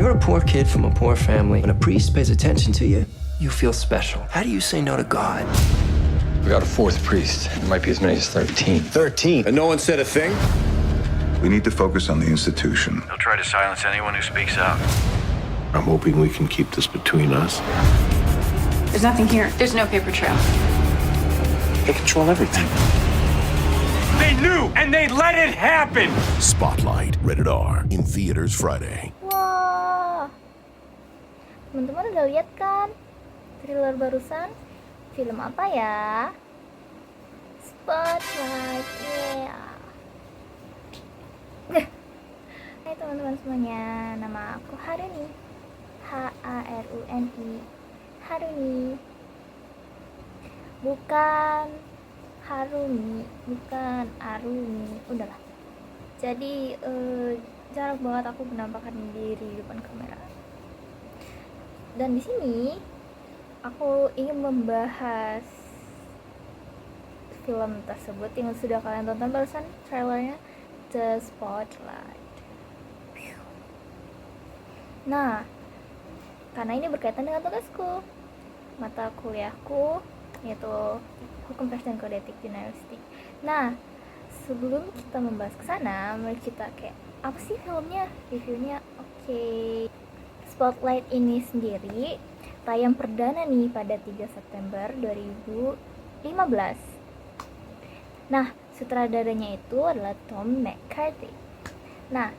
You're a poor kid from a poor family. When a priest pays attention to you, you feel special. How do you say no to God? We got a fourth priest. There might be as many as 13. 13? And no one said a thing? We need to focus on the institution. They'll try to silence anyone who speaks out. I'm hoping we can keep this between us. There's nothing here. There's no paper trail. They control everything. They knew, and they let it happen! Spotlight, rated R, in theaters Friday. Wah, teman-teman udah lihat kan trailer barusan? Film apa ya? Spotlight, yeah. Hai teman-teman semuanya, nama aku Haruni, Haruni, Haruni, bukan Harumi, bukan Arumi, udahlah. Jadi jarang banget aku menampakkan diri di depan kamera. Dan di sini aku ingin membahas film tersebut yang sudah kalian tonton barusan trailernya, The Spotlight. Nah, karena ini berkaitan dengan tugasku, mata kuliahku, yaitu Hukum Pers dan Kode Etik Jurnalistik. Nah, sebelum kita membahas ke sana, mari kita kayak apa sih filmnya, reviewnya. Oke. Spotlight ini sendiri tayang perdana nih pada 3 September 2015. Nah, sutradaranya itu adalah Tom McCarthy. Nah,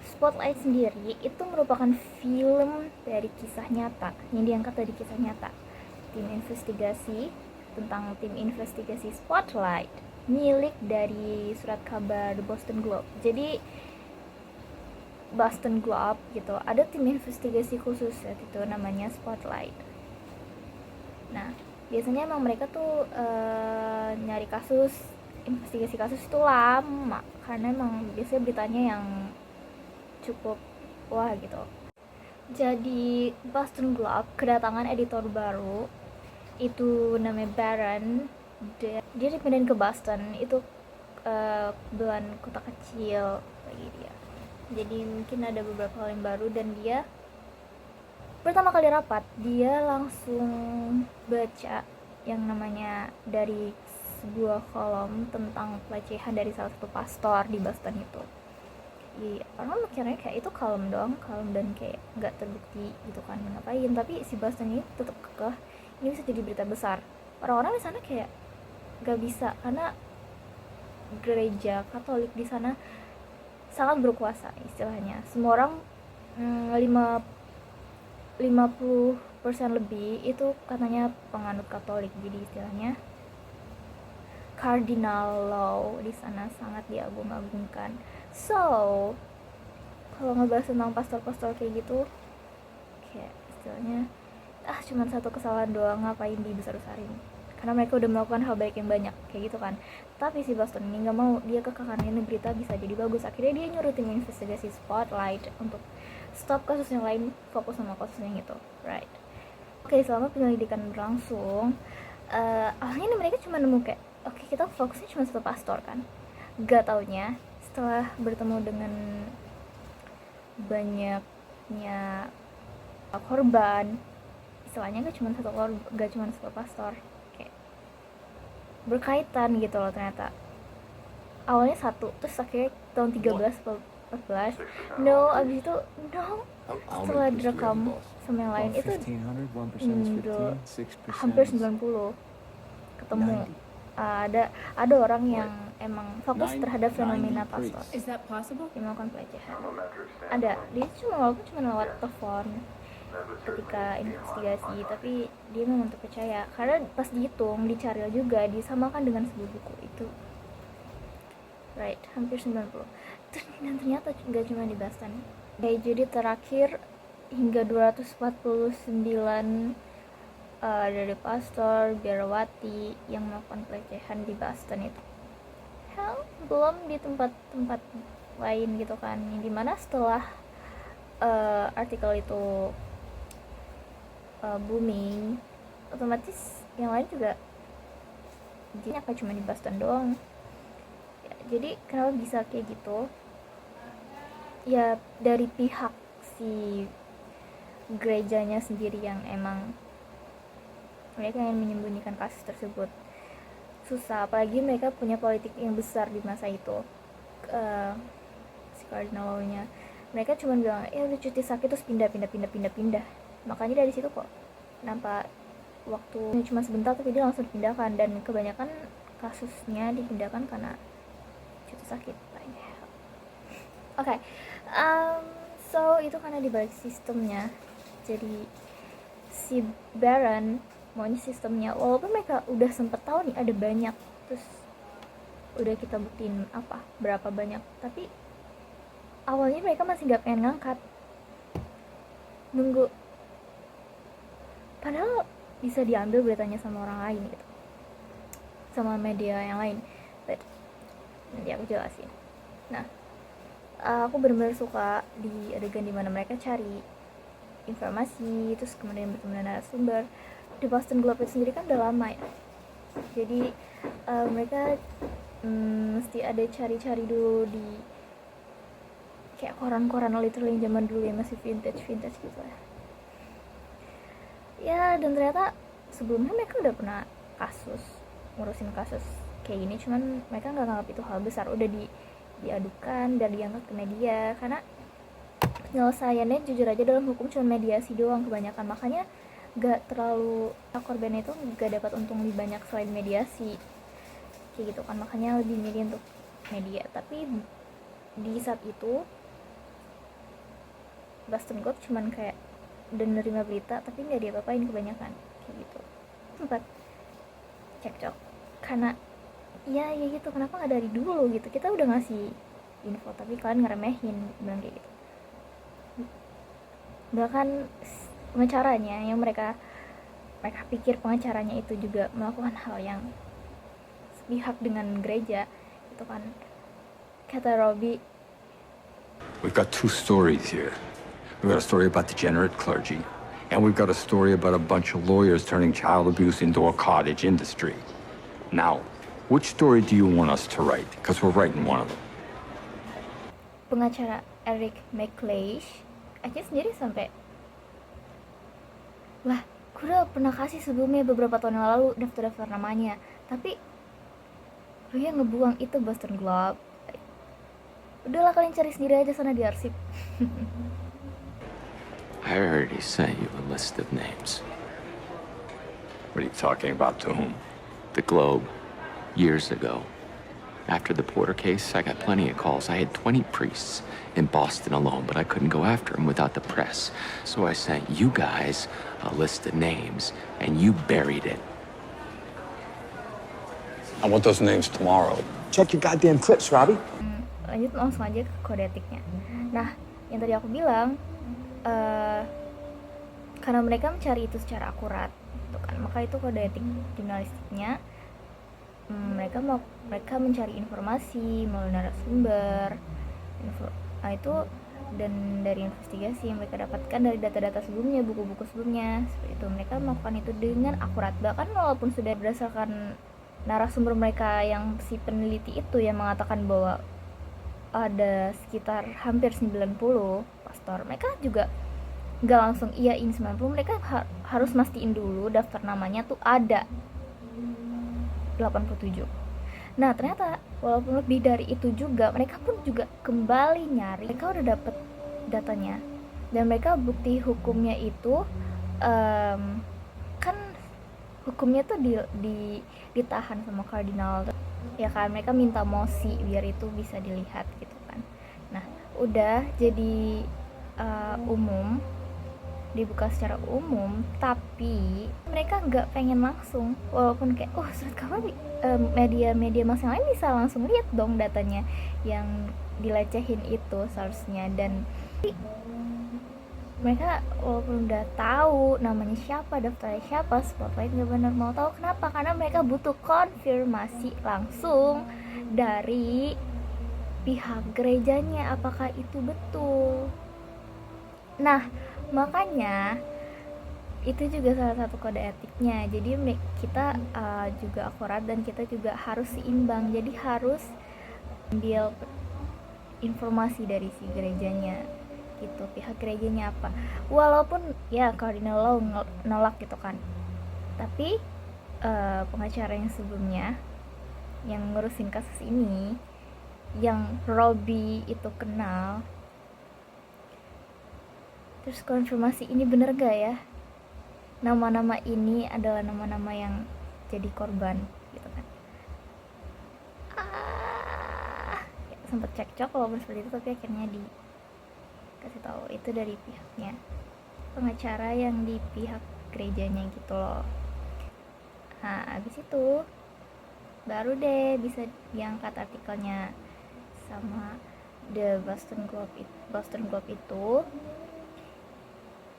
Spotlight sendiri itu merupakan film dari kisah nyata yang diangkat dari kisah nyata. Tim investigasi Spotlight milik dari surat kabar The Boston Globe. Jadi Boston Globe gitu, ada tim investigasi khusus itu namanya Spotlight. Nah, biasanya emang mereka tuh nyari kasus, investigasi kasus itu lama karena emang biasanya beritanya yang cukup wah gitu. Jadi Boston Globe kedatangan editor baru, itu namanya Baron. Dia dipindahin ke Boston, itu kebetulan kota kecil lagi dia. Jadi mungkin ada beberapa hal yang baru, dan dia pertama kali rapat dia langsung baca yang namanya dari sebuah kolom tentang pelecehan dari salah satu pastor di Boston itu. Orang mikirnya kayak itu kalem doang, kalem dan kayak nggak terbukti gitu kan ngapain, tapi si Boston ini tetap kekeh ini bisa jadi berita besar. Orang-orang di sana kayak nggak bisa karena gereja Katolik di sana sangat berkuasa istilahnya. Semua orang 50% lebih itu katanya penganut Katolik, jadi istilahnya cardinal law di sana sangat diagung-agungkan. So, kalau ngebahas tentang pastor-pastor kayak gitu, kayak istilahnya cuman satu kesalahan doang, ngapain dibesar-besarin, karena mereka udah melakukan hal baik yang banyak kayak gitu kan. Tapi si Boston ini nggak mau, dia kekeh karena ini berita bisa jadi bagus. Akhirnya dia nyuruh tim investigasi Spotlight untuk stop kasus yang lain, fokus sama kasus yang itu, right? Oke, selama penyelidikan berlangsung, awalnya nih mereka cuma nemu kayak oke, kita fokusnya cuma satu pastor kan. Gak taunya setelah bertemu dengan banyaknya korban, istilahnya gak cuma satu pastor, kayak berkaitan gitu loh ternyata. Awalnya satu, terus akhirnya tahun 13-14 abis itu setelah direkam sama yang lain itu hampir 90 ketemu. Ada orang yang emang fokus terhadap fenomena pastor yang melakukan pelecehan. Ada, dia walaupun cuma lewat telepon ketika investigasi, tapi dia memang terpercaya karena pas dihitung, dicari juga, disamakan dengan sebuah buku itu, right, hampir 90. Dan ternyata gak cuma di Boston. Jadi terakhir hingga 249 dari pastor biarawati yang melakukan pelecehan di Boston itu. Belum di tempat-tempat lain gitu kan, yang dimana setelah artikel itu booming, otomatis yang lain juga jadi apa cuma di Boston doang ya. Jadi kenapa bisa kayak gitu ya, dari pihak si gerejanya sendiri yang emang mereka ingin menyembunyikan kasus tersebut. Susah, apalagi mereka punya politik yang besar di masa itu. Si Cardinal Law-nya mereka cuma bilang ya udah cuti sakit terus pindah. Makanya dari situ kok nampak waktu cuma sebentar tapi dia langsung dipindahkan, dan kebanyakan kasusnya dipindahkan karena cuti sakit. Oke, so itu karena dibalik sistemnya. Jadi si Baron maunya sistemnya, walaupun mereka udah sempet tahu nih ada banyak, terus udah kita buktiin berapa banyak, tapi awalnya mereka masih gak pengen ngangkat, nunggu, padahal bisa diambil beritanya sama orang lain gitu, sama media yang lain. But nanti aku jelasin. Nah, aku benar-benar suka di adegan dimana mereka cari informasi, terus kemudian bertemu dengan narasumber. Di Boston Globe itu sendiri kan udah lama ya, jadi mereka mesti ada cari-cari dulu di kayak koran-koran literally zaman dulu yang masih vintage gitu ya. Dan ternyata sebelumnya mereka udah pernah ngurusin kasus kayak gini, cuman mereka nggak nganggap itu hal besar. Udah diadukan dan diangkat ke media, karena penyelesaiannya jujur aja dalam hukum cuma mediasi doang kebanyakan, makanya gak terlalu korban itu gak dapat untung lebih banyak selain mediasi kayak gitu kan, makanya lebih milih untuk media. Tapi di saat itu Boston Globe cuman kayak udah nerima berita tapi nggak diapa-apain kebanyakan kayak gitu. Sempat cekcok karena ya gitu, kenapa nggak dari dulu gitu, kita udah ngasih info tapi kalian ngeremehin, bilang kayak gitu. Bahkan pengacaranya yang mereka pikir pengacaranya itu juga melakukan hal yang sepihak dengan gereja itu kan, kata Robbie. We've got two stories here. We've got a story about degenerate clergy, and we've got a story about a bunch of lawyers turning child abuse into a cottage industry. Now, which story do you want us to write? Because we're writing one of them. Pengacara Eric McLeish aja sendiri sampai, lah, gue udah pernah kasih sebelumnya beberapa tahun yang lalu daftar namanya, tapi lu yang ngebuang itu Boston Globe. Udahlah, kalian cari sendiri aja sana di arsip. I already sent you a list of names. What are you talking about? To whom? The Globe, years ago. After the Porter case, I got plenty of calls. I had 20 priests in Boston alone, but I couldn't go after them without the press. So I sent you guys a list of names, and you buried it. I want those names tomorrow. Check your goddamn clips, Robbie. Lanjut langsung aja ke kode etiknya. Nah, yang tadi aku bilang, karena mereka mencari itu secara akurat, gitu kan, maka itu kode etik jurnalistiknya. Mereka mencari informasi melalui narasumber, itu, dan dari investigasi yang mereka dapatkan dari data-data sebelumnya, buku-buku sebelumnya, seperti itu. Mereka melakukan itu dengan akurat, bahkan walaupun sudah berdasarkan narasumber mereka yang si peneliti itu yang mengatakan bahwa ada sekitar hampir 90 pastor, mereka juga nggak langsung iyain 90, mereka harus mastiin dulu daftar namanya tuh ada 87. Nah, ternyata walaupun lebih dari itu juga, mereka pun juga kembali nyari. Mereka udah dapet datanya, dan mereka bukti hukumnya itu kan hukumnya tuh ditahan sama kardinal ya kan. Mereka minta mosi biar itu bisa dilihat gitu kan. Nah, udah jadi umum, dibuka secara umum, tapi mereka nggak pengen langsung, walaupun kayak surat kabar media masa lain bisa langsung lihat dong datanya yang dilecehin itu seharusnya. Dan mereka walaupun udah tahu namanya siapa, daftarnya siapa, Spotlight nggak benar mau tahu. Kenapa? Karena mereka butuh konfirmasi langsung dari pihak gerejanya apakah itu betul. Nah, makanya itu juga salah satu kode etiknya. Jadi kita juga akurat dan kita juga harus seimbang. Jadi harus ambil informasi dari si gerejanya. gitu, pihak gerejanya apa. Walaupun ya Cardinal Law nolak gitu kan, tapi pengacara yang sebelumnya yang ngurusin kasus ini, yang Robbie itu kenal, terus konfirmasi ini bener gak ya, nama-nama ini adalah nama-nama yang jadi korban gitu kan. Ya, sempet cekcok walaupun seperti itu, tapi akhirnya dikasih tahu itu dari pihaknya pengacara yang di pihak gerejanya gitu loh. Nah abis itu baru deh bisa diangkat artikelnya sama The Boston Globe itu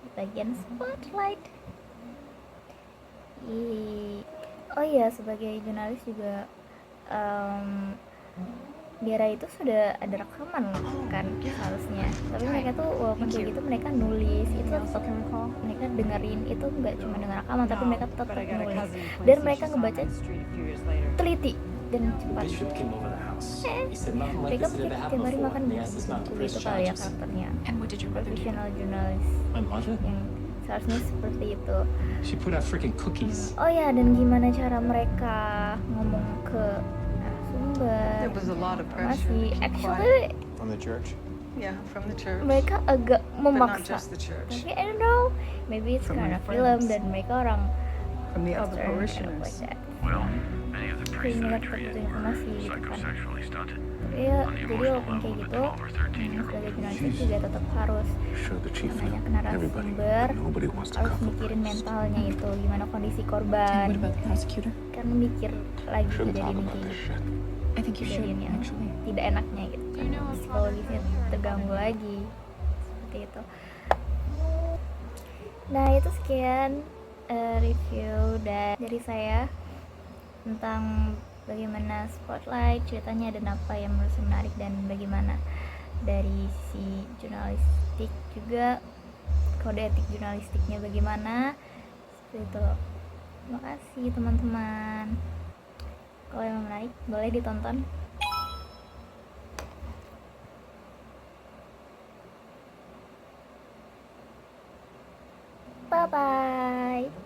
di bagian spotlight. Oh iya, sebagai jurnalis juga Dera itu sudah ada rekaman kan seharusnya, tapi mereka tuh walaupun kayak gitu mereka nulis itu tetap, mereka dengerin itu nggak cuma dengar rekaman, tapi mereka tetap nulis dan mereka ngebaca teliti dan cepat. Mereka mungkin tiap hari makan buku gitu kali ya karakternya, profesional jurnalis yang seharusnya seperti itu. Oh ya, dan gimana cara mereka ngomong ke sumber masih actually From the church. mereka agak memaksa, tapi I don't know, maybe it's karena film dan mereka orang Western like that. Jadi mereka tetap butuh informasi gitu kan. Ya, jadi walaupun kayak gitu, sebagai jurnalis juga tetap harus nanya ke narasumber, harus mikirin mentalnya itu, gimana kondisi korban, karena mikir lagi kejadian kayak gitu, kejadian yang tidak enaknya gitu kan, psikologisnya terganggu lagi seperti itu. Nah itu sekian review dari saya tentang bagaimana Spotlight ceritanya dan apa yang menurut saya menarik, dan bagaimana dari si jurnalistik juga, kode etik jurnalistiknya bagaimana seperti itu. Terima kasih teman-teman, kalau yang menarik boleh ditonton. Bye bye.